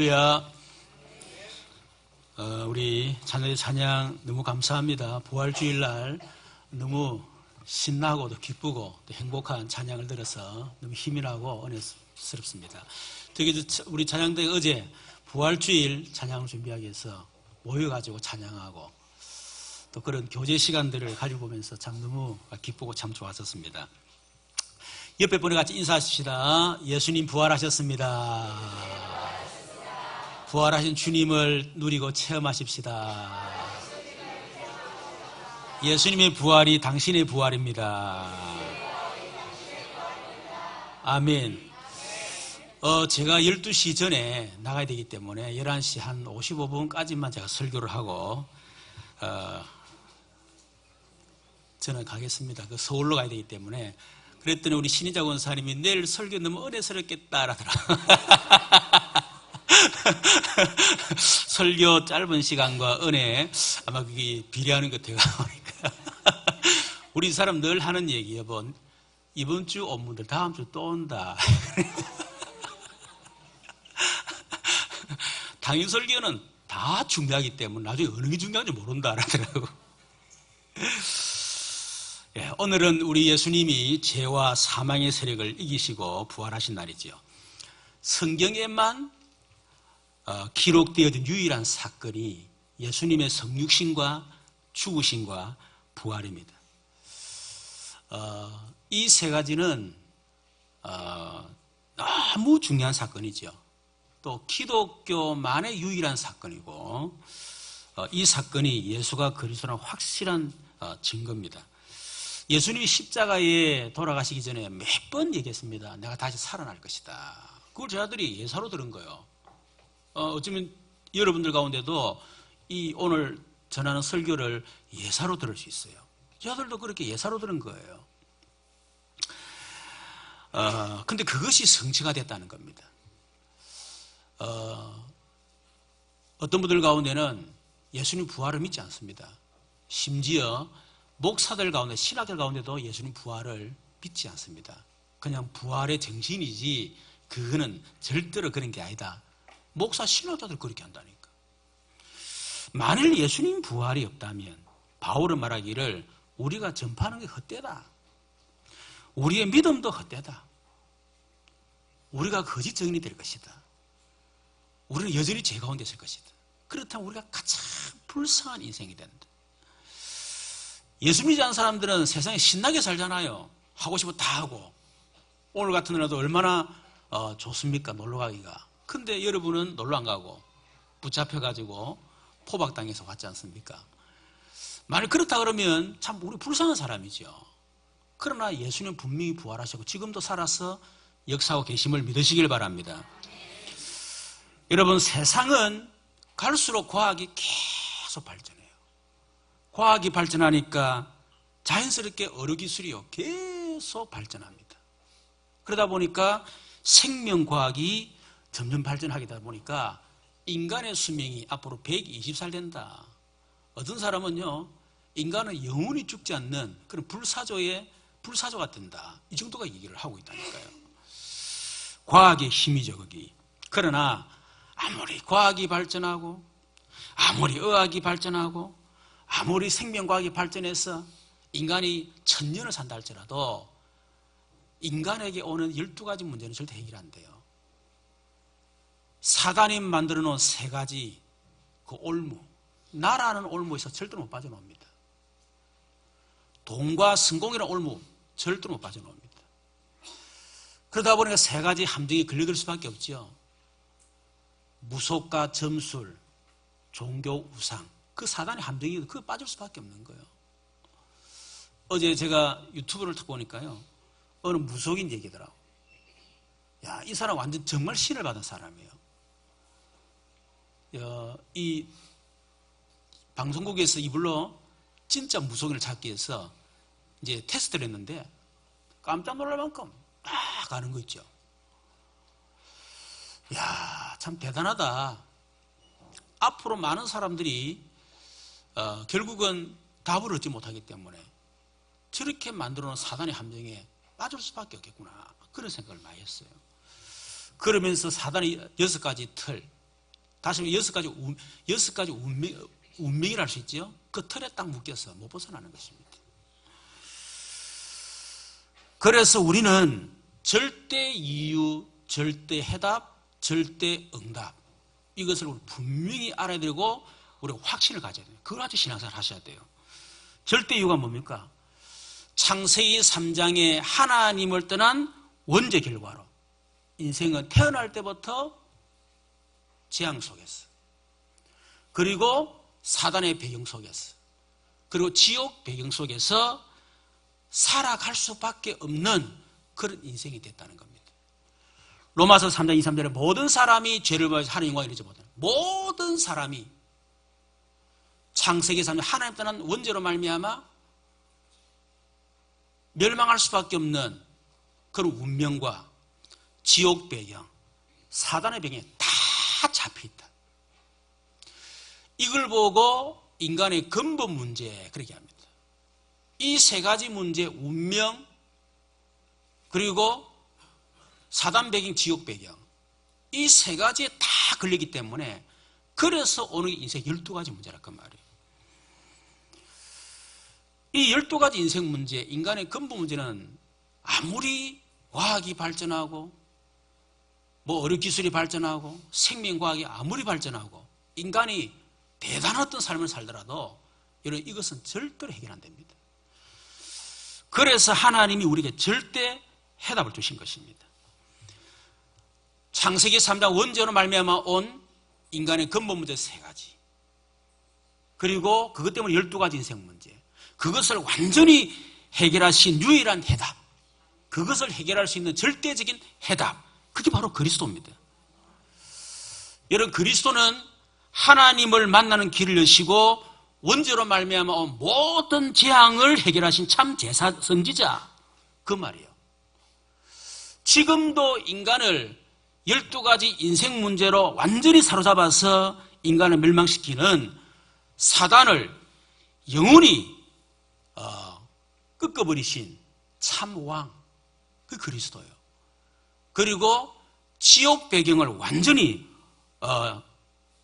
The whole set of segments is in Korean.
할렐루야. 우리 자녀의 찬양 너무 감사합니다. 부활주일날 너무 신나고 또 기쁘고 또 행복한 찬양을 들어서 너무 힘이 나고 은혜스럽습니다. 특히 우리 찬양대 어제 부활주일 찬양을 준비하기 위해서 모여가지고 찬양하고 또 그런 교제 시간들을 가지고 보면서 참 너무 기쁘고 참 좋았었습니다. 옆에 분에 같이 인사하십시다. 예수님 부활하셨습니다. 부활하신 주님을 누리고 체험하십시다. 예수님의 부활이 당신의 부활입니다. 아멘. 제가 12시 전에 나가야 되기 때문에 11시 한 55분까지만 제가 설교를 하고 저는 가겠습니다. 서울로 가야 되기 때문에. 그랬더니 우리 신희자 권사님이 내일 설교 너무 은혜스럽겠다 라더라. 설교 짧은 시간과 은혜 아마 그게 비례하는 것 같아요. 우리 사람 늘 하는 얘기예요. 이번 주 업무들 다음 주 또 온다. 당일 설교는 다 중요하기 때문에 나중에 어느 게 중요한지 모른다 라더라고. 오늘은 우리 예수님이 죄와 사망의 세력을 이기시고 부활하신 날이죠. 성경에만 기록되어진 유일한 사건이 예수님의 성육신과 죽으심과 부활입니다. 이 세 가지는 너무 중요한 사건이죠. 또 기독교만의 유일한 사건이고 이 사건이 예수가 그리스도라는 확실한 증거입니다. 예수님이 십자가에 돌아가시기 전에 몇 번 얘기했습니다. 내가 다시 살아날 것이다. 그걸 저자들이 예사로 들은 거예요. 어쩌면 여러분들 가운데도 이 오늘 전하는 설교를 예사로 들을 수 있어요. 저들도 그렇게 예사로 들은 거예요. 근데 그것이 성취가 됐다는 겁니다. 어떤 분들 가운데는 예수님 부활을 믿지 않습니다. 심지어 목사들 가운데, 신학들 가운데도 예수님 부활을 믿지 않습니다. 그냥 부활의 정신이지 그거는 절대로 그런 게 아니다. 목사 신학자들 그렇게 한다니까. 만일 예수님 부활이 없다면 바울은 말하기를 우리가 전파하는 게 헛되다. 우리의 믿음도 헛되다. 우리가 거짓 증인이 될 것이다. 우리는 여전히 죄 가운데 있을 것이다. 그렇다면 우리가 가장 불쌍한 인생이 된다. 예수 믿지 않는 사람들은 세상에 신나게 살잖아요. 하고 싶어 다 하고. 오늘 같은 날도 얼마나 좋습니까? 놀러 가기가. 근데 여러분은 놀러 안 가고 붙잡혀가지고 포박당해서 왔지 않습니까? 만약 그렇다 그러면 참 우리 불쌍한 사람이죠. 그러나 예수님 분명히 부활하시고 지금도 살아서 역사하고 계심을 믿으시길 바랍니다. 여러분, 세상은 갈수록 과학이 계속 발전해요. 과학이 발전하니까 자연스럽게 의료기술이요 계속 발전합니다. 그러다 보니까 생명과학이 점점 발전하다 보니까 인간의 수명이 앞으로 120살 된다. 어떤 사람은요, 인간은 영원히 죽지 않는 그런 불사조가 된다. 이 정도가 얘기를 하고 있다니까요. 과학의 힘이죠, 거기. 그러나 아무리 과학이 발전하고 아무리 의학이 발전하고 아무리 생명과학이 발전해서 인간이 1000년을 산다 할지라도 인간에게 오는 12가지 문제는 절대 해결 안 돼요. 사단이 만들어 놓은 3가지 그 올무, 나라는 올무에서 절대로 못 빠져나옵니다. 돈과 성공이라는 올무 절대로 못 빠져나옵니다. 그러다 보니까 3가지 함정에 걸려들 수밖에 없죠. 무속과 점술, 종교, 우상, 그 사단의 함정이 그거 빠질 수밖에 없는 거예요. 어제 제가 유튜브를 딱 보니까요, 어느 무속인 얘기더라고. 야, 이 사람 완전 정말 신을 받은 사람이에요. 이 방송국에서 이불로 진짜 무속인을 찾기 위해서 이제 테스트를 했는데 깜짝 놀랄 만큼 딱 가는 거 있죠. 야, 참 대단하다. 앞으로 많은 사람들이 결국은 답을 얻지 못하기 때문에 저렇게 만들어 놓은 사단의 함정에 빠질 수밖에 없겠구나. 그런 생각을 많이 했어요. 그러면서 사단의 6가지 틀, 다시 말해 여섯 가지 운명이라 할 수 있죠. 그 틀에 딱 묶여서 못 벗어나는 것입니다. 그래서 우리는 절대 이유, 절대 해답, 절대 응답, 이것을 우리 분명히 알아야 되고 우리가 확신을 가져야 돼요. 그걸 가지고 신앙생활 하셔야 돼요. 절대 이유가 뭡니까? 창세기 3장에 하나님을 떠난 원죄 결과로 인생은 태어날 때부터 재앙 속에서, 그리고 사단의 배경 속에서, 그리고 지옥 배경 속에서 살아갈 수밖에 없는 그런 인생이 됐다는 겁니다. 로마서 3장 2, 3절에 모든 사람이 죄를 범해서 하나님 영광을 잃지 못하는, 모든 사람이 창세기 3장 하나님 떠난 원죄로 말미암아 멸망할 수밖에 없는 그런 운명과 지옥 배경, 사단의 배경에 다 잡혀있다. 이걸 보고 인간의 근본 문제, 그렇게 합니다. 이 세 가지 문제, 운명, 그리고 사단 배경, 지옥 배경, 이 세 가지에 다 걸리기 때문에 그래서 오늘 인생 12가지 문제랄 그 말이에요. 이 12가지 인생 문제, 인간의 근본 문제는 아무리 과학이 발전하고 뭐 의료기술이 발전하고 생명과학이 아무리 발전하고 인간이 대단한 어떤 삶을 살더라도 이것은 절대로 해결 안 됩니다. 그래서 하나님이 우리에게 절대 해답을 주신 것입니다. 창세기 3장 원죄로 말미암아 온 인간의 근본 문제 3가지, 그리고 그것 때문에 12가지 인생 문제, 그것을 완전히 해결하신 유일한 해답, 그것을 해결할 수 있는 절대적인 해답, 그게 바로 그리스도입니다. 여러분, 그리스도는 하나님을 만나는 길을 여시고 원죄로 말미암아 온 모든 재앙을 해결하신 참 제사 선지자, 그 말이에요. 지금도 인간을 12가지 인생 문제로 완전히 사로잡아서 인간을 멸망시키는 사단을 영원히 꺾어버리신 참왕, 그 그리스도예요. 그리고 지옥 배경을 완전히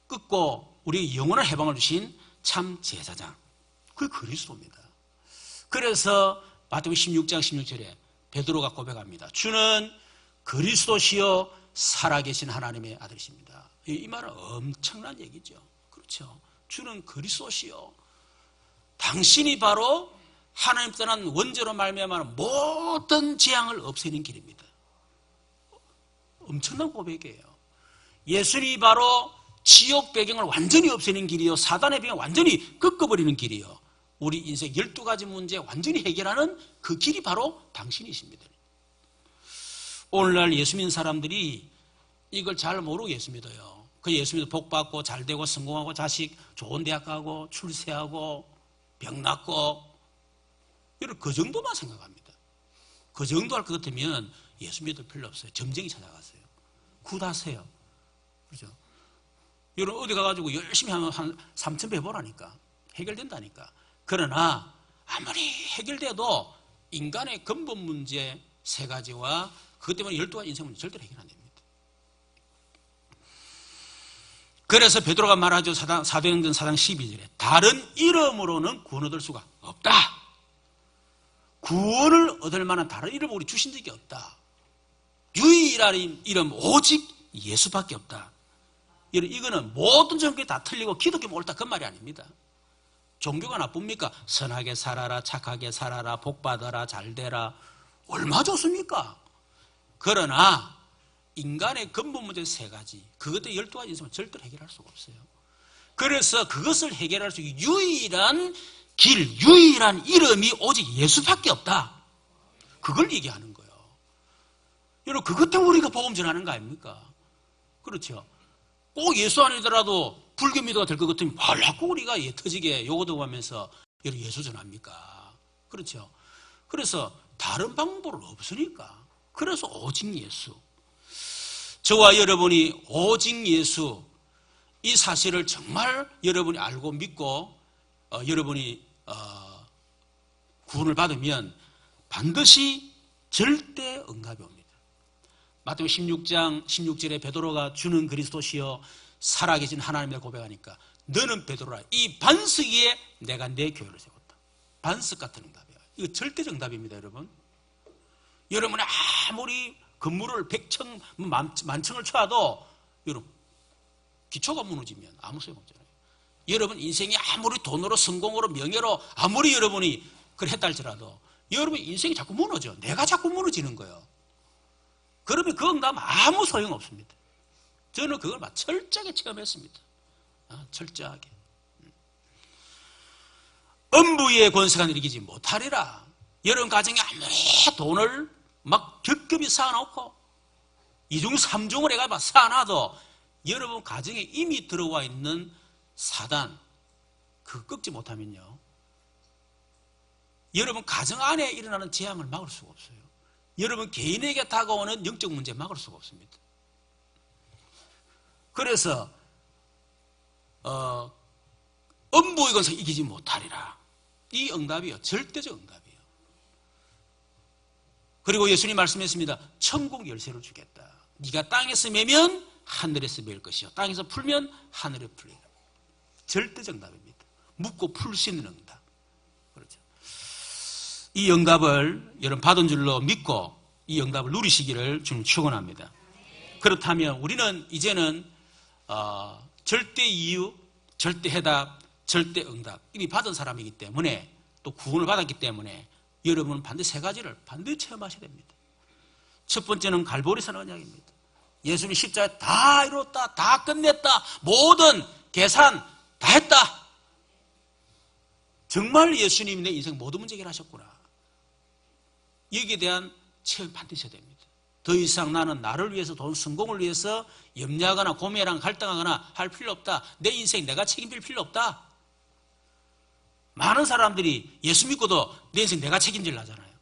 끊고 우리 영원한 해방을 주신 참 제사장, 그 그리스도입니다. 그래서 마태복음 16장 16절에 베드로가 고백합니다. 주는 그리스도시요 살아계신 하나님의 아들이십니다. 이 말은 엄청난 얘기죠. 그렇죠. 주는 그리스도시요, 당신이 바로 하나님 떠난 원죄로 말미암아 모든 재앙을 없애는 길입니다. 엄청난 고백이에요. 예수님이 바로 지옥 배경을 완전히 없애는 길이요, 사단의 배경을 완전히 꺾어버리는 길이요, 우리 인생 12가지 문제 완전히 해결하는 그 길이 바로 당신이십니다. 오늘날 예수 믿는 사람들이 이걸 잘 모르고 예수 믿어요. 그 예수 믿어 복 받고 잘 되고 성공하고 자식 좋은 대학 가고 출세하고 병 낫고, 여러분 그 정도만 생각합니다. 그 정도 할 것 같으면 예수 믿을 필요 없어요. 점쟁이 찾아가세요. 굿하세요. 그렇죠? 여러분 어디 가가지고 열심히 하면 한 3,000배 보라니까. 해결된다니까. 그러나 아무리 해결돼도 인간의 근본 문제 3가지와 그것 때문에 12가지 인생 문제 절대로 해결 안 됩니다. 그래서 베드로가 말하죠. 사도행전 4장 12절에 다른 이름으로는 구원 얻을 수가 없다. 구원을 얻을 만한 다른 이름을 우리 주신 적이 없다. 유일한 이름 오직 예수밖에 없다. 이거는 모든 종교에 다 틀리고 기독교만 옳다 그 말이 아닙니다. 종교가 나쁩니까? 선하게 살아라, 착하게 살아라, 복 받아라, 잘 되라, 얼마 좋습니까? 그러나 인간의 근본 문제 3가지, 그것도 12가지 인생을 절대로 해결할 수가 없어요. 그래서 그것을 해결할 수 있는 유일한 길, 유일한 이름이 오직 예수밖에 없다. 그걸 얘기하는 거예요. 여러분 그것 때문에 우리가 복음 전하는 거 아닙니까? 그렇죠. 꼭 예수 아니더라도 불교 믿어가 될 것 같으면 뭘 자꾸 우리가 터지게 요거도 하면서 예수 전합니까? 그렇죠. 그래서 다른 방법은 없으니까. 그래서 오직 예수. 저와 여러분이 오직 예수, 이 사실을 정말 여러분이 알고 믿고 여러분이 구원을 받으면 반드시 절대 응답이 옵니다. 마태복음 16장 16절에 베드로가 주는 그리스도시여 살아계신 하나님의 고백하니까 너는 베드로라. 이 반석 위에 내가 내 교회를 세웠다. 반석 같은 응답이야. 이거 절대 정답입니다, 여러분. 여러분이 아무리 건물을 100층, 만층을 쳐도 여러분 기초가 무너지면 아무 소용없잖아요. 여러분 인생이 아무리 돈으로 성공으로 명예로 아무리 여러분이 그걸 했다 할지라도 여러분 인생이 자꾸 무너져. 내가 자꾸 무너지는 거예요. 그러면 그 응답은 아무 소용없습니다. 저는 그걸 막 철저하게 체험했습니다. 철저하게. 음부의 권세가 이기지 못하리라. 여러분 가정에 아무리 돈을 막 겹겹이 쌓아놓고 이중 삼중을 해가 막 쌓아놔도 여러분 가정에 이미 들어와 있는 사단 그거 꺾지 못하면요 여러분 가정 안에 일어나는 재앙을 막을 수가 없어요. 여러분 개인에게 다가오는 영적 문제 막을 수가 없습니다. 그래서 음부의 권세 이기지 못하리라. 이 응답이요 절대적 응답이에요. 그리고 예수님 말씀했습니다. 천국 열쇠를 주겠다. 네가 땅에서 매면 하늘에서 매일 것이요 땅에서 풀면 하늘에 풀리라. 절대적 응답입니다. 묻고 풀 수 있는 응답. 그렇죠. 이 응답을 여러분 받은 줄로 믿고 이 응답을 누리시기를 주님 축원합니다. 그렇다면 우리는 이제는 절대 이유, 절대 해답, 절대 응답 이미 받은 사람이기 때문에 또 구원을 받았기 때문에 여러분은 반드시 세 가지를 반드시 체험하셔야 됩니다. 첫 번째는 갈보리산 언약입니다. 예수님이 십자가에 다 이뤘다, 다 끝냈다, 모든 계산 다 했다. 정말 예수님이 내 인생 모든 문제 해결하셨구나. 여기에 대한 체험 반드시 해야 됩니다. 더 이상 나는 나를 위해서 돈 성공을 위해서 염려하거나 고민하거나 갈등하거나 할 필요 없다. 내 인생 내가 책임질 필요 없다. 많은 사람들이 예수 믿고도 내 인생 내가 책임질라 하잖아요.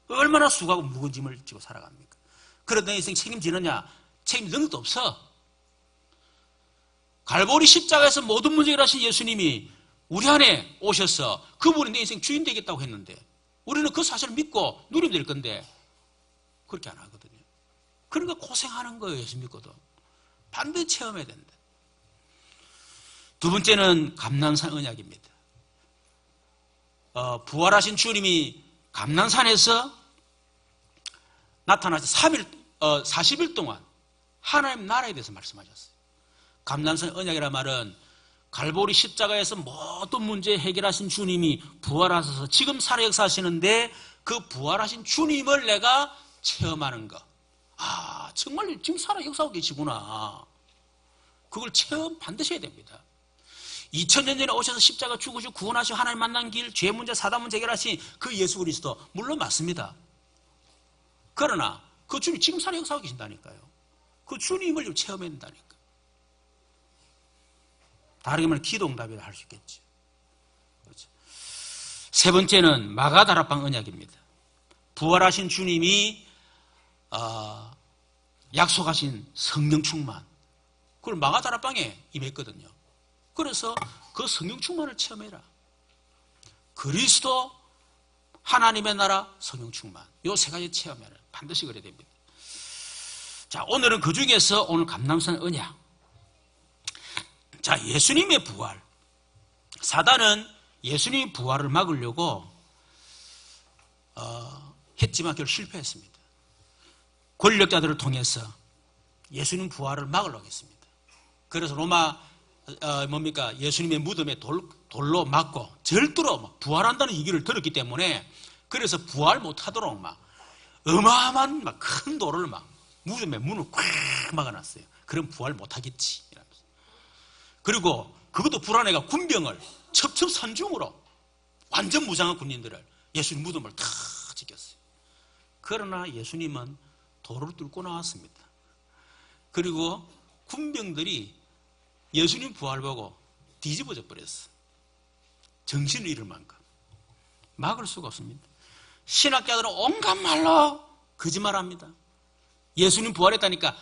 얼마나 수고하고 무거운 짐을 지고 살아갑니까? 그래도 내 인생 책임지느냐? 책임질 것도 없어. 갈보리 십자가에서 모든 문제 해결하신 예수님이 우리 안에 오셔서 그분이 내 인생 주인 되겠다고 했는데 우리는 그 사실을 믿고 누리면 될 건데 그렇게 안 하거든요. 그러니까 고생하는 거예요. 예수 믿고도. 반드시 체험해야 된다. 두 번째는 감난산 언약입니다. 부활하신 주님이 감난산에서 나타나서 40일 동안 하나님 나라에 대해서 말씀하셨어요. 감난산 언약이란 말은 갈보리 십자가에서 모든 문제 해결하신 주님이 부활하셔서 지금 살아 역사하시는데 그 부활하신 주님을 내가 체험하는 것. 정말 지금 살아 역사하고 계시구나. 그걸 체험 반드시 해야 됩니다. 2000년 전에 오셔서 십자가 죽으시고 구원하시고 하나님 만난 길, 죄 문제, 사단 문제 해결하신 그 예수 그리스도 물론 맞습니다. 그러나 그 주님 지금 살아 역사하고 계신다니까요. 그 주님을 체험해야 된다니까. 다르게 말하면 기도 응답이라 할 수 있겠죠. 그렇죠. 세 번째는 마가다락방 언약입니다. 부활하신 주님이 약속하신 성령 충만 그걸 마가다락방에 임했거든요. 그래서 그 성령 충만을 체험해라. 그리스도 하나님의 나라 성령 충만 이 세 가지 체험해라. 반드시 그래야 됩니다. 자, 오늘은 그 중에서 오늘 감람산 언약. 자, 예수님의 부활. 사단은 예수님의 부활을 막으려고 했지만 결국 실패했습니다. 권력자들을 통해서 예수님 부활을 막으려고 했습니다. 그래서 로마 예수님의 무덤에 돌로 맞고 절대로 부활한다는 얘기를 들었기 때문에 그래서 부활 못하도록 어마어마한 큰 돌을 무덤에 문을 꽉 막아놨어요. 그럼 부활 못하겠지. 이러면서. 그리고 그것도 불안해가 군병을 첩첩산중으로 완전 무장한 군인들을 예수님 무덤을 다 지켰어요. 그러나 예수님은 도로를 뚫고 나왔습니다. 그리고 군병들이 예수님 부활 보고 뒤집어져 버렸어. 정신을 잃을 만큼. 막을 수가 없습니다. 신학자들은 온갖 말로 거짓말합니다. 예수님 부활했다니까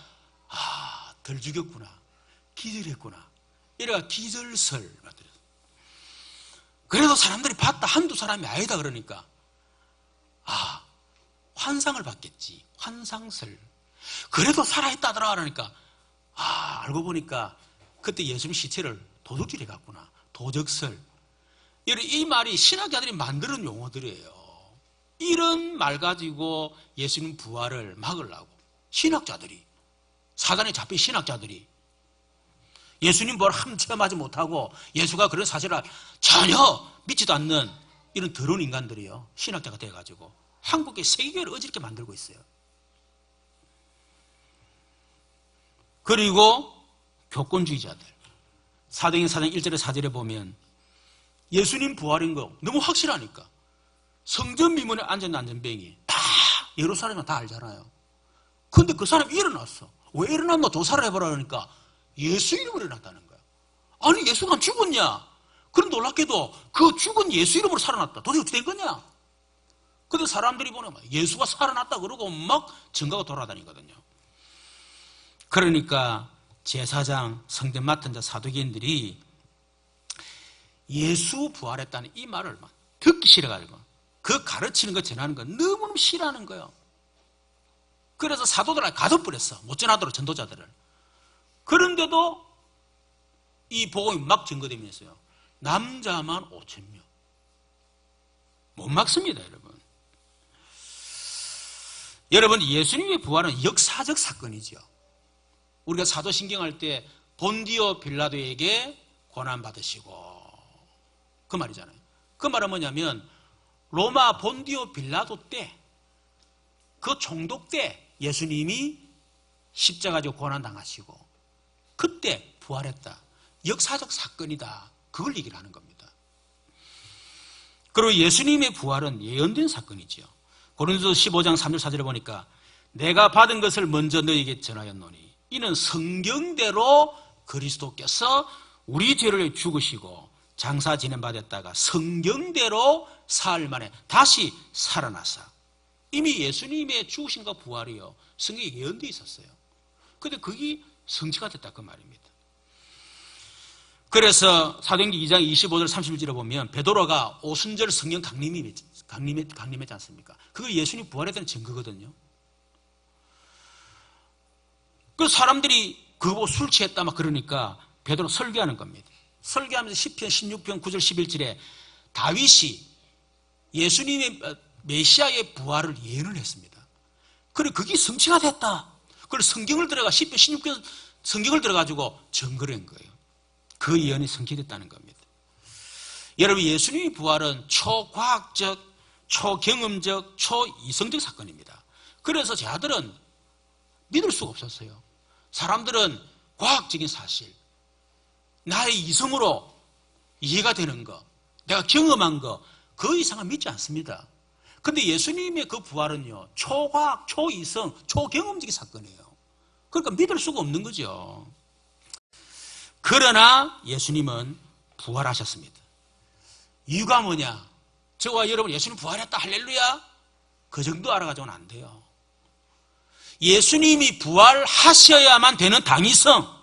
덜 죽였구나. 기절했구나. 이래가 기절설 만들었어요. 그래도 사람들이 봤다. 한두 사람이 아니다 그러니까 환상을 봤겠지. 환상설. 그래도 살아있다더라 그러니까 알고 보니까 그때 예수님 시체를 도둑질해 갔구나. 도적설. 이 말이 신학자들이 만드는 용어들이에요. 이런 말 가지고 예수님 부활을 막으려고 신학자들이, 사단에 잡힌 신학자들이 예수님 부활을 한번 체험하지 못하고 예수가 그런 사실을 전혀 믿지도 않는 이런 더러운 인간들이요, 신학자가 돼가지고 한국의 세계교회를 어지럽게 만들고 있어요. 그리고 교권주의자들, 사도행전 4장 1절에 4절에 보면 예수님 부활인 거 너무 확실하니까 성전 미문에 앉은 안전뱅이 다 예루살렘은 다 알잖아요. 근데 그 사람이 일어났어. 왜 일어났노? 조사를 해보라 그러니까 예수 이름으로 일어났다는 거야. 아니 예수가 죽었냐? 그럼 놀랍게도 그 죽은 예수 이름으로 살아났다. 도대체 어떻게 된 거냐? 근데 사람들이 보면 예수가 살아났다 그러고 막 증거가 돌아다니거든요. 그러니까 제사장, 성전 맡은 자, 사두개인들이 예수 부활했다는 이 말을 막 듣기 싫어가지고 그 가르치는 거 전하는 거 너무너무 싫어하는 거예요. 그래서 사도들한테 가둬버렸어. 못 전하도록 전도자들을. 그런데도 이 복음이 막 증거되면서요, 남자만 5,000명. 못 막습니다, 여러분. 여러분, 예수님의 부활은 역사적 사건이죠. 우리가 사도신경 할 때 본디오 빌라도에게 고난받으시고 그 말이잖아요. 그 말은 뭐냐면 로마 본디오 빌라도 때, 그 총독 때 예수님이 십자가지고 고난당하시고 그때 부활했다. 역사적 사건이다. 그걸 얘기를 하는 겁니다. 그리고 예수님의 부활은 예언된 사건이죠. 고린도서 15장 3절 4절에 보니까 내가 받은 것을 먼저 너에게 전하였노니 이는 성경대로 그리스도께서 우리 죄를 죽으시고 장사 진행받았다가 성경대로 사흘 만에 다시 살아나사. 이미 예수님의 죽으심과 부활이요, 성경에 예언되어 있었어요. 그런데 그게 성취가 됐다 그 말입니다. 그래서 사도행전 2장 25절 31절에 보면 베드로가 오순절 성령 강림했지 않습니까? 그거 예수님 부활에 대한 증거거든요. 그 사람들이 그거 술 취했다 막 그러니까 베드로 설교하는 겁니다. 설교하면서 시편 16편 9절 11절에 다윗이 예수님의 메시아의 부활을 예언을 했습니다. 그리고 그게 성취가 됐다. 그래서 성경을 들어가 시편 16편 성경을 들어가지고 증거를 한 거예요. 그 예언이 성취됐다는 겁니다. 여러분, 예수님의 부활은 초과학적, 초경험적, 초이성적 사건입니다. 그래서 제 아들은 믿을 수가 없었어요. 사람들은 과학적인 사실, 나의 이성으로 이해가 되는 거, 내가 경험한 거, 그 이상은 믿지 않습니다. 근데 예수님의 그 부활은요, 초과학, 초이성, 초경험적인 사건이에요. 그러니까 믿을 수가 없는 거죠. 그러나 예수님은 부활하셨습니다. 이유가 뭐냐? 저와 여러분, 예수님 부활했다, 할렐루야? 그 정도 알아가지고는 안 돼요. 예수님이 부활하셔야만 되는 당위성,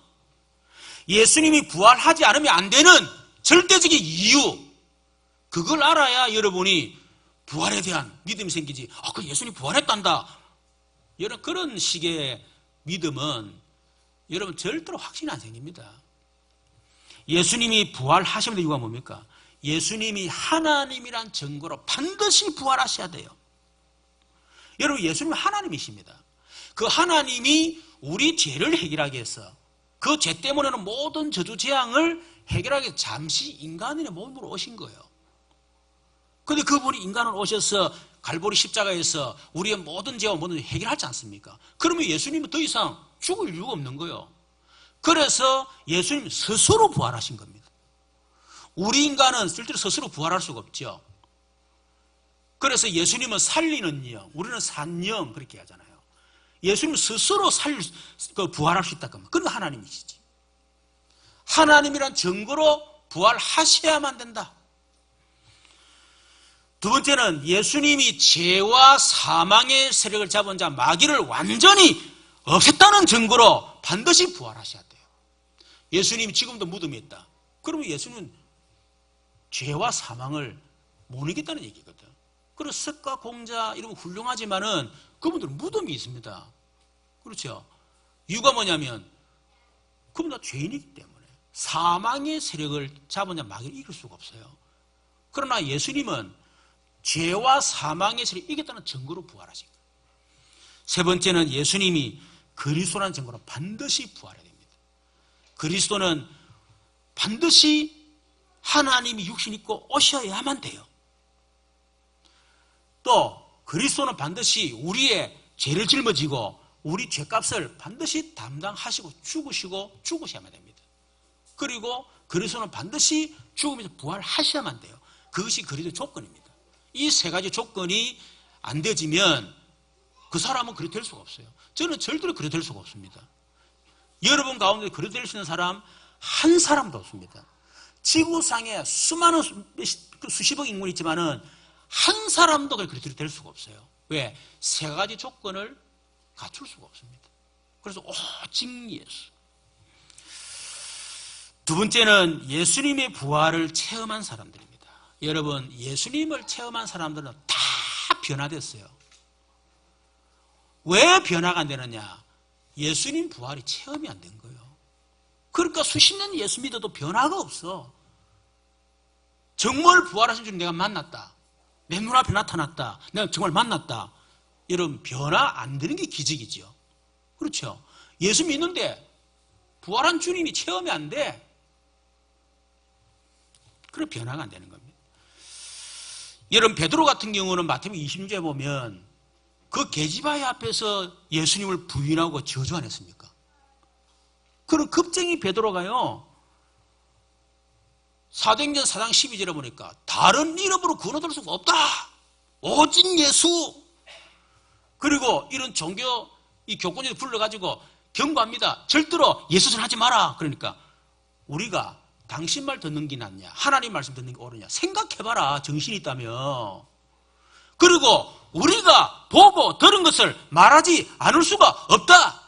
예수님이 부활하지 않으면 안 되는 절대적인 이유, 그걸 알아야 여러분이 부활에 대한 믿음이 생기지. 그 예수님이 부활했단다. 여러분, 그런 식의 믿음은 여러분 절대로 확신이 안 생깁니다. 예수님이 부활하시면 이유가 뭡니까? 예수님이 하나님이란 증거로 반드시 부활하셔야 돼요. 여러분, 예수님은 하나님이십니다. 그 하나님이 우리 죄를 해결하기 위해서, 그 죄 때문에는 모든 저주 재앙을 해결하기 위해서 잠시 인간의 몸으로 오신 거예요. 그런데 그분이 인간으로 오셔서 갈보리 십자가에서 우리의 모든 죄와 모든 죄를 해결하지 않습니까? 그러면 예수님은 더 이상 죽을 이유가 없는 거예요. 그래서 예수님 스스로 부활하신 겁니다. 우리 인간은 실제로 스스로 부활할 수가 없죠. 그래서 예수님은 살리는 영, 우리는 산 영, 그렇게 하잖아요. 예수님은 스스로 부활할 수 있다. 그건 하나님이시지. 하나님이란 증거로 부활하셔야만 된다. 두 번째는 예수님이 죄와 사망의 세력을 잡은 자 마귀를 완전히 없앴다는 증거로 반드시 부활하셔야 돼요. 예수님이 지금도 무덤에 있다. 그러면 예수님은 죄와 사망을 못 이겼다는 얘기거든. 그리고 석가 공자 이런 거 훌륭하지만은 그분들은 무덤이 있습니다. 그렇죠? 이유가 뭐냐면 그분 다 죄인이기 때문에. 사망의 세력을 잡은 자 마귀를 이길 수가 없어요. 그러나 예수님은 죄와 사망의 세력을 이겼다는 증거로 부활하신 거예요. 세 번째는 예수님이 그리스도라는 증거로 반드시 부활해야 됩니다. 그리스도는 반드시 하나님이 육신 입고 오셔야만 돼요. 또 그리스도는 반드시 우리의 죄를 짊어지고 우리 죄값을 반드시 담당하시고 죽으셔야만 됩니다. 그리고 그리스도는 반드시 죽으면서 부활하셔야만 돼요. 그것이 그리스도의 조건입니다. 이 세 가지 조건이 안 되어지면 그 사람은 그리 될 수가 없어요. 저는 절대로 그리 될 수가 없습니다. 여러분 가운데 그리 될 수 있는 사람 한 사람도 없습니다. 지구상에 수많은 수십억 인물이 있지만은 한 사람도 그렇게 될 수가 없어요. 왜? 세 가지 조건을 갖출 수가 없습니다. 그래서 오직 예수. 두 번째는 예수님의 부활을 체험한 사람들입니다. 여러분, 예수님을 체험한 사람들은 다 변화됐어요. 왜 변화가 안 되느냐? 예수님 부활이 체험이 안 된 거예요. 그러니까 수십 년 예수 믿어도 변화가 없어. 정말 부활하신 줄 내가 만났다. 내 눈앞에 나타났다. 내가 정말 만났다. 여러분, 변화 안 되는 게 기적이죠. 그렇죠? 예수 믿는데 부활한 주님이 체험이 안 돼. 그래 변화가 안 되는 겁니다. 여러분, 베드로 같은 경우는 마태복음 26절에 보면 그 계집아이 앞에서 예수님을 부인하고 저주 안 했습니까? 그런 겁쟁이 베드로가요, 사도행전 4장 12절에 보니까 다른 이름으로 구원 얻을 수가 없다. 오직 예수. 그리고 이런 종교 이 교권자들 불러가지고 경고합니다. 절대로 예수전 하지 마라. 그러니까 우리가 당신 말 듣는 게 낫냐, 하나님 말씀 듣는 게 옳으냐 생각해봐라. 정신이 있다며. 그리고 우리가 보고 들은 것을 말하지 않을 수가 없다.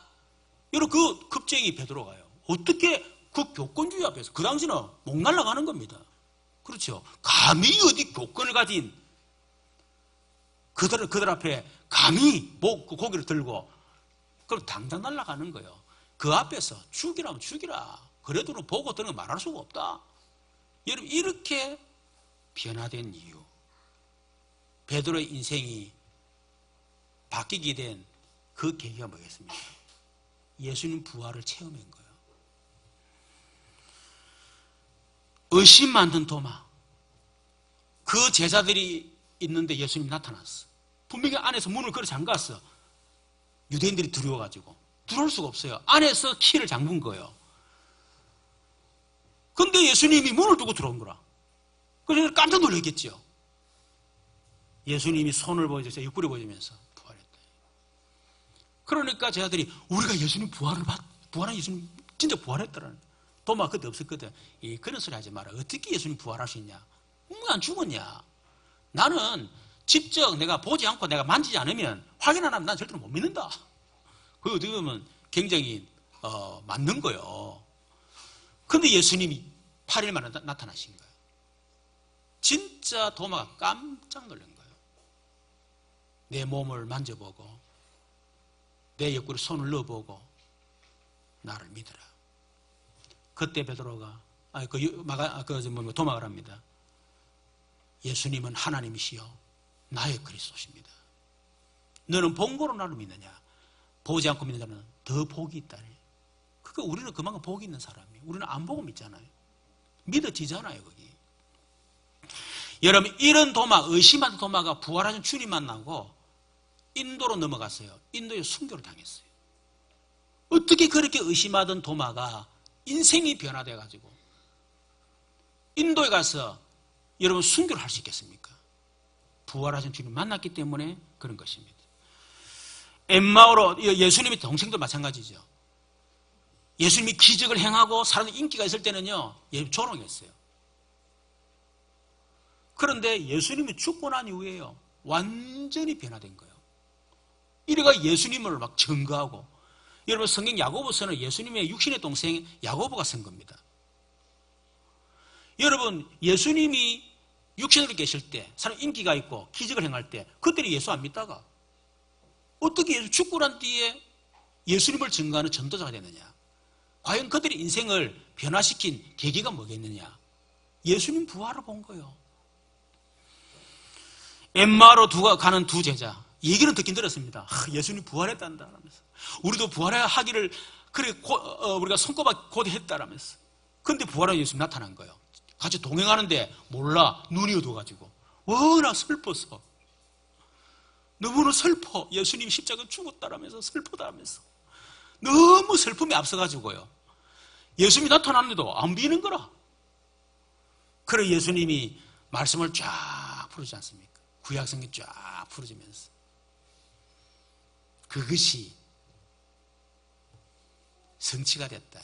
여러분, 그 겁쟁이 베드로가요, 어떻게 그 교권주의 앞에서, 그 당시는 목 날라가는 겁니다. 그렇죠? 감히 어디 교권을 가진 그들 앞에 감히 고기를 들고 그걸 당장 날아가는 거예요. 그 앞에서 죽이라면 죽이라. 그래도 보고 들은 거 말할 수가 없다. 여러분, 이렇게 변화된 이유, 베드로의 인생이 바뀌게 된 그 계기가 뭐겠습니까? 예수님 부활을 체험한 거예요. 의심 만든 도마, 그 제자들이 있는데 예수님이 나타났어. 분명히 안에서 문을 걸어 잠갔어. 유대인들이 두려워가지고 들어올 수가 없어요. 안에서 키를 잠근 거예요. 근데 예수님이 문을 두고 들어온 거라. 그래서 깜짝 놀랐겠죠. 예수님이 손을 보여주면서, 옆구리 보여주면서 부활했다. 그러니까 제자들이 우리가 예수님 부활한 예수님 진짜 부활했더라는. 도마 그때 없었거든. 그런 소리 하지 마라. 어떻게 예수님 부활하시냐? 안 죽었냐? 나는 직접 내가 보지 않고 내가 만지지 않으면, 확인 안 하면 난 절대로 못 믿는다. 그거 어떻게 보면 굉장히 맞는 거예요. 근데 예수님이 8일 만에 나타나신 거예요. 진짜 도마가 깜짝 놀란 거예요. 내 몸을 만져보고 내 옆구리 손을 넣어보고 나를 믿으라. 그때 베드로가 도마가 합니다. 예수님은 하나님이시여 나의 그리스도십니다. 너는 본고로 나를 믿느냐? 보지 않고 믿는 자는 더 복이 있다니. 그러니까 우리는 그만큼 복이 있는 사람이에요. 우리는 안 보고 믿잖아요. 믿어지잖아요, 거기. 여러분, 이런 도마, 의심하는 도마가 부활하신 주님 만나고 인도로 넘어갔어요. 인도에 순교를 당했어요. 어떻게 그렇게 의심하던 도마가 인생이 변화돼가지고 인도에 가서 여러분 순교를 할 수 있겠습니까? 부활하신 주님 만났기 때문에 그런 것입니다. 엠마오로, 예수님의 동생도 마찬가지죠. 예수님이 기적을 행하고 사람들 인기가 있을 때는요, 조롱했어요. 그런데 예수님이 죽고 난 이후에요, 완전히 변화된 거예요. 이래가 예수님을 막 증거하고. 여러분, 성경 야고보서는 예수님의 육신의 동생 야고보가 쓴 겁니다. 여러분, 예수님이 육신으로 계실 때, 사람 인기가 있고 기적을 행할 때, 그때는 예수 안 믿다가 어떻게 예수 죽고 난 뒤에 예수님을 증거하는 전도자가 되느냐? 과연 그들의 인생을 변화시킨 계기가 뭐겠느냐? 예수님 부활을 본 거예요. 엠마오로 가는 두 제자, 얘기는 듣긴 들었습니다. 예수님 부활했단다 라면서, 우리도 부활하기를 그래 우리가 손꼽아 곧 했다라면서. 근데 부활한 예수님 나타난 거예요. 같이 동행하는데 몰라, 눈이 어두워가지고 워낙 슬퍼서, 너무나 슬퍼, 예수님 십자가 죽었다라면서 슬프다라면서 너무 슬픔에 앞서가지고요, 예수님이 나타났는데도 안 비는 거라. 그래 예수님이 말씀을 쫙 풀어주지 않습니까? 구약성경 쫙 풀어주면서. 그것이 성취가 됐다.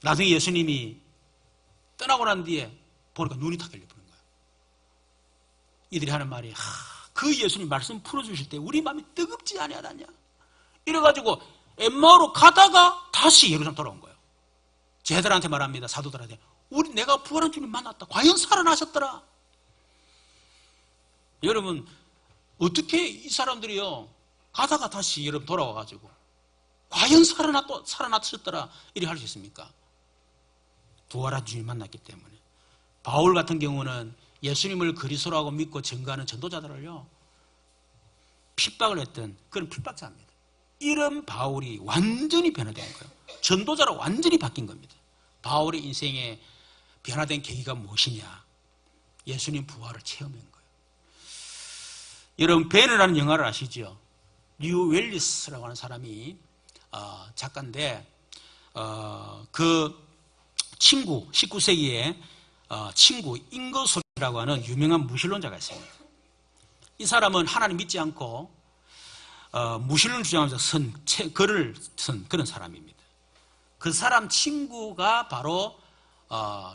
나중에 예수님이 떠나고 난 뒤에 보니까 눈이 탁 열려버린 거야. 이들이 하는 말이, 그 예수님 말씀 풀어주실 때 우리 마음이 뜨겁지 아니하다냐. 이래가지고 엠마오로 가다가 다시 예루살렘 돌아온 거예요. 제자들한테 말합니다. 사도들한테. 내가 부활한 주님 만났다. 과연 살아나셨더라. 여러분, 어떻게 이 사람들이요, 가다가 다시 여러분 돌아와가지고 과연 살아나셨더라 이렇게 할 수 있습니까? 부활한 주님 만났기 때문에. 바울 같은 경우는 예수님을 그리스도라고 믿고 증거하는 전도자들을요, 핍박을 했던 그런 핍박자입니다. 이런 바울이 완전히 변화된 거예요. 전도자로 완전히 바뀐 겁니다. 바울의 인생에 변화된 계기가 무엇이냐? 예수님 부활을 체험한 거예요. 여러분, 벤이라는 영화를 아시죠? 류 웰리스라고 하는 사람이 작가인데, 그 친구, 19세기에 친구 잉거솔이라고 하는 유명한 무신론자가 있습니다. 이 사람은 하나님 믿지 않고 무신론 주장하면서 글을 쓴 그런 사람입니다. 그 사람 친구가 바로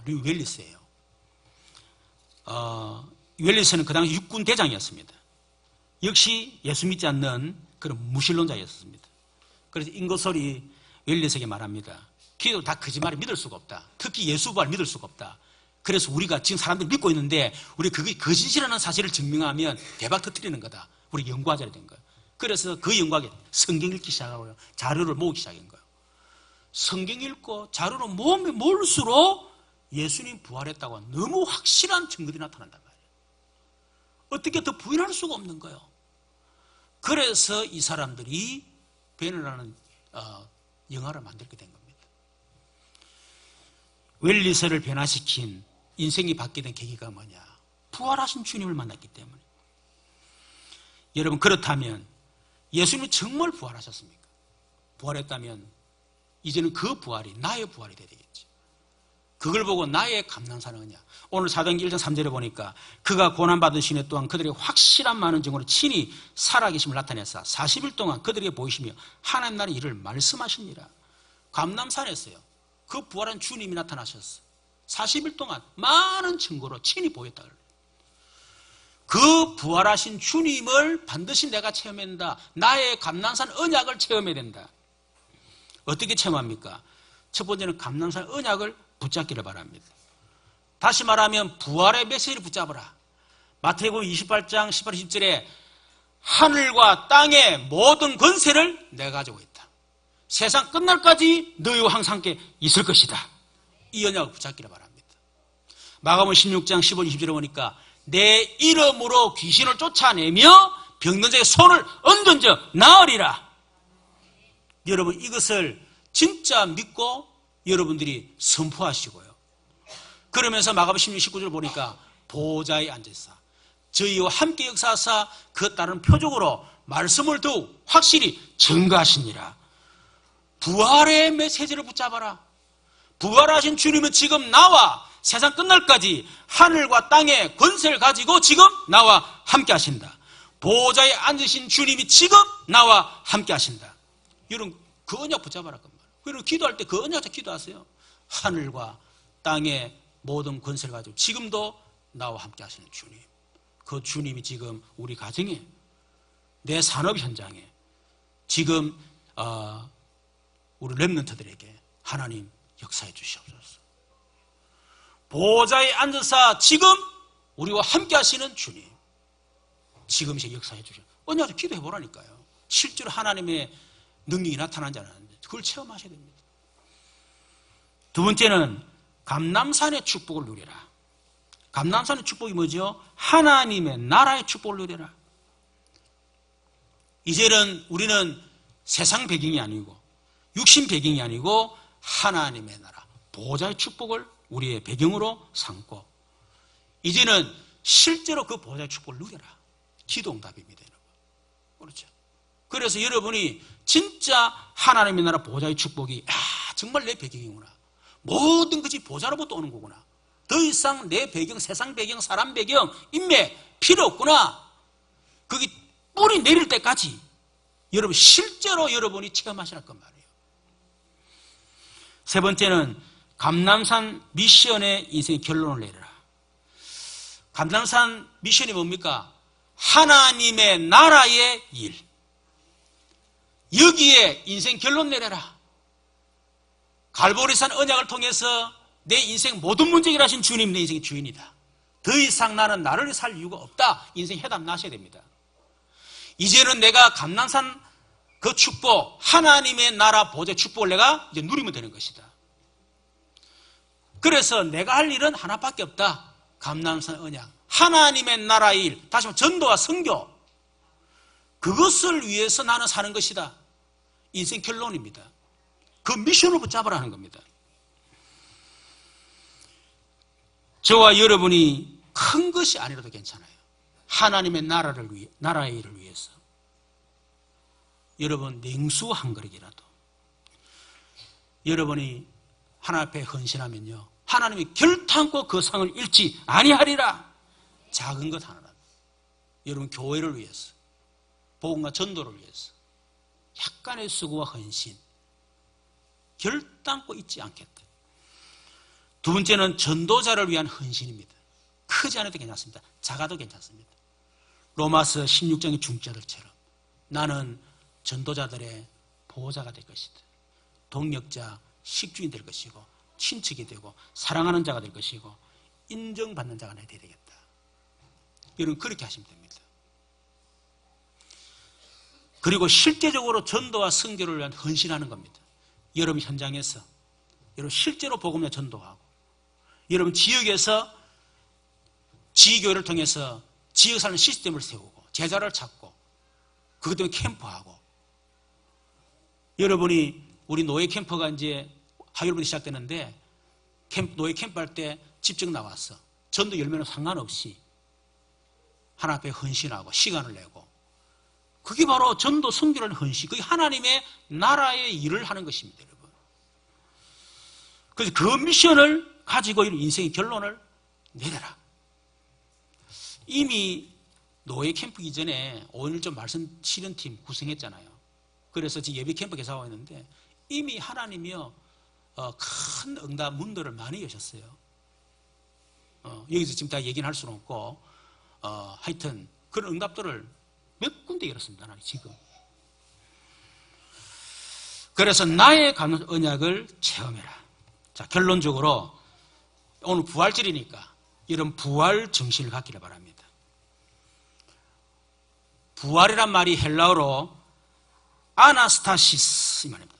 류 웰리스예요. 웰리스는 그 당시 육군 대장이었습니다. 역시 예수 믿지 않는 그런 무신론자였습니다. 그래서 잉거솔이 웰리스에게 말합니다. 기독교 다 거짓말을 믿을 수가 없다. 특히 예수 부활을 믿을 수가 없다. 그래서 우리가 지금 사람들이 믿고 있는데 우리 그게 거짓이라는 사실을 증명하면 대박 터뜨리는 거다. 우리 연구하자야 된 거예요. 그래서 그 연구하게 성경 읽기 시작하고요, 자료를 모으기 시작한 거예요. 성경 읽고 자료를 모으면 모을수록 예수님 부활했다고 너무 확실한 증거들이 나타난단 말이에요. 어떻게 더 부인할 수가 없는 거예요. 그래서 이 사람들이 벤이라는 영화를 만들게 된 겁니다. 웰리스를 변화시킨, 인생이 바뀌게 된 계기가 뭐냐? 부활하신 주님을 만났기 때문에. 여러분, 그렇다면 예수님이 정말 부활하셨습니까? 부활했다면 이제는 그 부활이 나의 부활이 돼야 되겠지. 그걸 보고 나의 감난사는 뭐냐? 오늘 사도행전 1장 3절에 보니까 그가 고난받은 시내 또한 그들에게 확실한 많은 증거로 친히 살아계심을 나타내사 40일 동안 그들에게 보이시며 하나님 나라의 일을 말씀하시니라. 감람산에서요, 그 부활한 주님이 나타나셨어. 40일 동안 많은 증거로 친히 보였다. 그 부활하신 주님을 반드시 내가 체험해야 된다. 나의 감난산 언약을 체험해야 된다. 어떻게 체험합니까? 첫 번째는 감난산 언약을 붙잡기를 바랍니다. 다시 말하면 부활의 메시지를 붙잡으라. 마태복음 28장 18, 20절에 하늘과 땅의 모든 권세를 내가 가지고 있다. 세상 끝날까지 너희와 항상 함께 있을 것이다. 이 언약을 붙잡기를 바랍니다. 마가복음 16장 15, 20절에 보니까 내 이름으로 귀신을 쫓아내며 병든 자의 손을 얹은즉 나으리라. 여러분, 이것을 진짜 믿고 여러분들이 선포하시고요. 그러면서 마가복음 16, 19절 보니까 보좌에 앉으사 저희와 함께 역사하사 그 따른 표적으로 말씀을 더욱 확실히 증거하시니라. 부활의 메시지를 붙잡아라. 부활하신 주님은 지금 나와 세상 끝날까지 하늘과 땅의 권세를 가지고 지금 나와 함께 하신다. 보좌에 앉으신 주님이 지금 나와 함께 하신다. 여러분, 그 언약 붙잡아라. 그리고 기도할 때 그 언약 기도하세요. 하늘과 땅의 모든 권세를 가지고 지금도 나와 함께 하시는 주님. 그 주님이 지금 우리 가정에, 내 산업 현장에, 지금 우리 렘넌트들에게 하나님 역사해 주시옵소서. 보좌에 앉아서 지금 우리와 함께 하시는 주님, 지금 이 역사해 주시옵소서. 언약을 기도해 보라니까요. 실제로 하나님의 능력이 나타나지 않았는데 그걸 체험하셔야 됩니다. 두 번째는 감람산의 축복을 누려라. 감람산의 축복이 뭐죠? 하나님의 나라의 축복을 누려라. 이제는 우리는 세상 배경이 아니고 육신 배경이 아니고 하나님의 나라, 보좌의 축복을 우리의 배경으로 삼고 이제는 실제로 그 보좌의 축복을 누려라. 기도응답입니다, 여러분. 그렇죠? 그래서 여러분이 진짜 하나님의 나라 보좌의 축복이 정말 내 배경이구나. 모든 것이 보좌로부터 오는 거구나. 더 이상 내 배경, 세상 배경, 사람 배경, 인맥 필요 없구나. 거기 뿌리 내릴 때까지 여러분 실제로 여러분이 체험하시라고 말이에요. 세 번째는 감람산 미션의 인생의 결론을 내려라. 감람산 미션이 뭡니까? 하나님의 나라의 일. 여기에 인생 결론 내려라. 갈보리산 언약을 통해서 내 인생 모든 문제 해결하신 주님 내 인생의 주인이다. 더 이상 나는 나를 살 이유가 없다. 인생 해답 나셔야 됩니다. 이제는 내가 감람산 그 축복, 하나님의 나라 보좌 축복을 내가 이제 누리면 되는 것이다. 그래서 내가 할 일은 하나밖에 없다. 감람산 언약, 하나님의 나라의 일, 다시 말해 전도와 선교, 그것을 위해서 나는 사는 것이다. 인생 결론입니다. 그 미션을 붙잡으라 하는 겁니다. 저와 여러분이 큰 것이 아니라도 괜찮아요. 하나님의 나라의 일을 위해서. 여러분 냉수 한 그릇이라도 여러분이 하나님 앞에 헌신하면요, 하나님이 결탄코 그 상을 잃지 아니하리라. 작은 것 하나라도 여러분 교회를 위해서, 복음과 전도를 위해서 약간의 수고와 헌신 결단코 잊지 않겠다. 두 번째는 전도자를 위한 헌신입니다. 크지 않아도 괜찮습니다. 작아도 괜찮습니다. 로마서 16장의 중자들처럼 나는 전도자들의 보호자가 될 것이다. 동력자, 식주인 될 것이고 친척이 되고 사랑하는 자가 될 것이고 인정받는 자가 되어야 되겠다. 여러분 그렇게 하시면 됩니다. 그리고 실제적으로 전도와 선교를 위한 헌신하는 겁니다. 여러분 현장에서 여러분 실제로 복음을 전도하고 여러분 지역에서 지교회를 통해서 지역 사는 시스템을 세우고 제자를 찾고 그것 때문에 캠프하고 여러분이 우리 노예 캠프가 이제 하루부터 시작되는데 노예 캠프 할 때 집중 나왔어. 전도 열매는 상관없이 하나님 앞에 헌신하고 시간을 내고 그게 바로 전도 선교라는 헌신, 그게 하나님의 나라의 일을 하는 것입니다, 여러분. 그래서 그 미션을 가지고 인생의 결론을 내려라. 이미 노예 캠프 이전에 5.1절 말씀 실현팀 구성했잖아요. 그래서 지금 예배 캠프 개사하고 있는데 이미 하나님이요 큰 응답 문들을 많이 여셨어요. 여기서 지금 다 얘기는 할 수는 없고 하여튼 그런 응답들을 몇 군데 열었습니다. 하나님 지금. 그래서 나의 감람 언약을 체험해라. 자, 결론적으로 오늘 부활절이니까 이런 부활 정신을 갖기를 바랍니다. 부활이란 말이 헬라어로 아나스타시스 이 말입니다.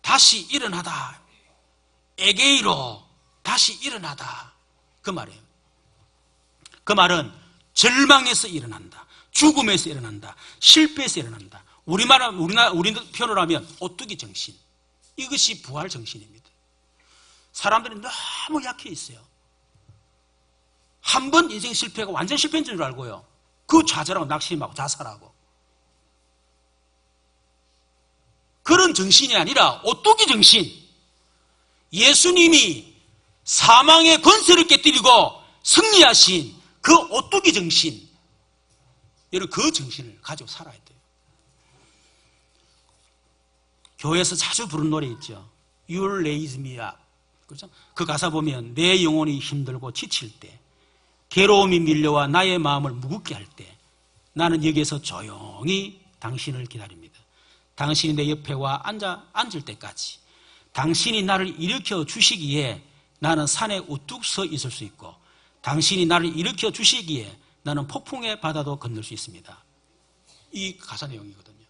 다시 일어나다. 에게이로 다시 일어나다. 그 말이에요. 그 말은 절망에서 일어난다. 죽음에서 일어난다. 실패에서 일어난다. 우리 표현으로 하면 오뚜기 정신. 이것이 부활 정신입니다. 사람들이 너무 약해 있어요. 한 번 인생 실패가 완전 실패인 줄 알고요. 그 좌절하고 낙심하고 자살하고. 그런 정신이 아니라 오뚜기 정신. 예수님이 사망의 권세를 깨뜨리고 승리하신 그 오뚜기 정신. 여러분 그 정신을 가지고 살아야 돼요. 교회에서 자주 부르는 노래 있죠. You raise me up. 그렇죠? 그 가사 보면 내 영혼이 힘들고 지칠 때, 괴로움이 밀려와 나의 마음을 무겁게 할 때 나는 여기에서 조용히 당신을 기다립니다. 당신이 내 옆에 와 앉을 때까지 당신이 나를 일으켜 주시기에 나는 산에 우뚝 서 있을 수 있고 당신이 나를 일으켜 주시기에 나는 폭풍의 바다도 건널 수 있습니다. 이 가사 내용이거든요.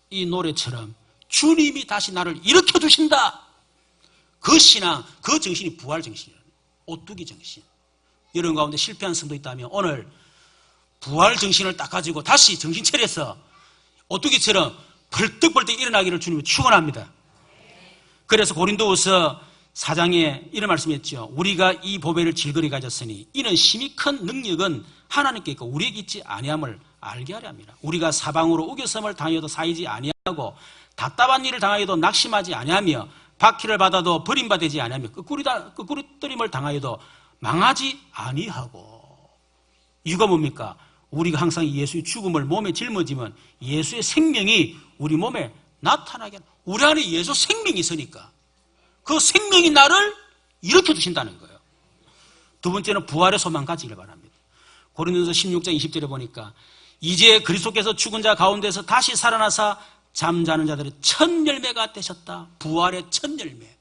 이 노래처럼 주님이 다시 나를 일으켜 주신다. 그 신앙, 그 정신이 부활 정신이에요. 오뚜기 정신. 이런 가운데 실패한 성도 있다면 오늘 부활 정신을 딱 가지고 다시 정신 차려서 오뚜기처럼 벌떡벌떡 일어나기를 주님이 축원합니다. 그래서 고린도후서 4장에 이런 말씀이었죠. 우리가 이 보배를 질거리 가졌으니 이는 심히 큰 능력은 하나님께 있고 우리에게 있지 아니함을 알게 하려 합니다. 우리가 사방으로 우겨섬을 당해도 사이지 아니하고 답답한 일을 당하여도 낙심하지 아니하며 박해를 받아도 버림받지 아니하며 끄꾸리뜨림을 당하여도 망하지 아니하고. 이유가 뭡니까? 우리가 항상 예수의 죽음을 몸에 짊어지면 예수의 생명이 우리 몸에 나타나게, 우리 안에 예수 생명이 있으니까 그 생명이 나를 일으켜 주신다는 거예요. 두 번째는 부활의 소망 가지길 바랍니다. 고린도서 16장 20절에 보니까 이제 그리스도께서 죽은 자 가운데서 다시 살아나사 잠자는 자들의 첫 열매가 되셨다. 부활의 첫 열매.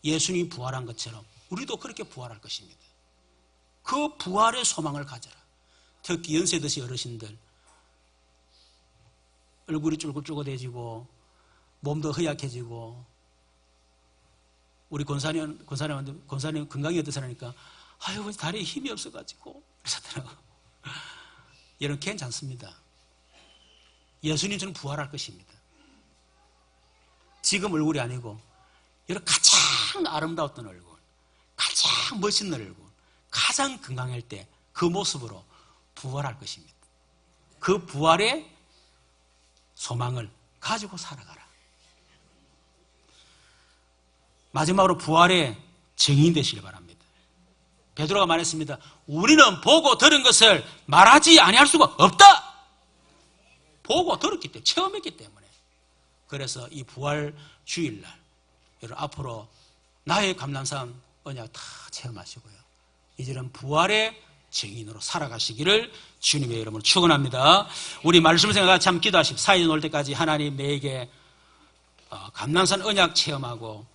예수님이 부활한 것처럼 우리도 그렇게 부활할 것입니다. 그 부활의 소망을 가져라. 특히 연세 드신 어르신들, 얼굴이 쫄긋쫄긋해지고 몸도 허약해지고, 우리 권사님 건강이 어떠세요니까 아유 다리에 힘이 없어가지고 그러셨더라고. 여러분 괜찮습니다. 예수님처럼 부활할 것입니다. 지금 얼굴이 아니고 여러분 가장 아름다웠던 얼굴, 가장 멋있는 얼굴, 가장 건강할 때 그 모습으로 부활할 것입니다. 그 부활의 소망을 가지고 살아가라. 마지막으로 부활의 증인 되시길 바랍니다. 베드로가 말했습니다. 우리는 보고 들은 것을 말하지 아니할 수가 없다. 보고 들었기 때문에, 체험했기 때문에. 그래서 이 부활 주일날 여러분 앞으로 나의 감람산 언약 다 체험하시고요. 이제는 부활의 증인으로 살아가시기를 주님의 이름으로 축원합니다. 우리 말씀을 생각하고 참 기도하십시오. 사이에 올 때까지 하나님 내게 감람산 언약 체험하고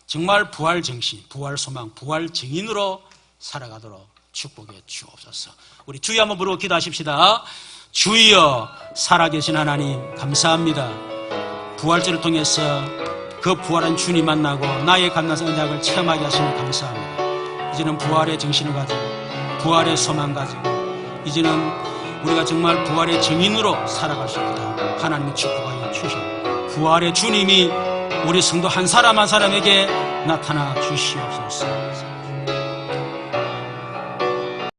정말 부활 정신, 부활 소망, 부활 증인으로 살아가도록 축복해 주옵소서. 우리 주여 한번 부르고 기도하십시다. 주여 살아계신 하나님 감사합니다. 부활절을 통해서 그 부활한 주님 만나고 나의 감람산 언약을 체험하게 하시니 감사합니다. 이제는 부활의 정신을 가지고 부활의 소망 가지고 이제는 우리가 정말 부활의 증인으로 살아갈 수 있도록 하나님의 축복하여 주시옵소서. 부활의 주님이 우리 성도 한 사람 한 사람에게 나타나 주시옵소서.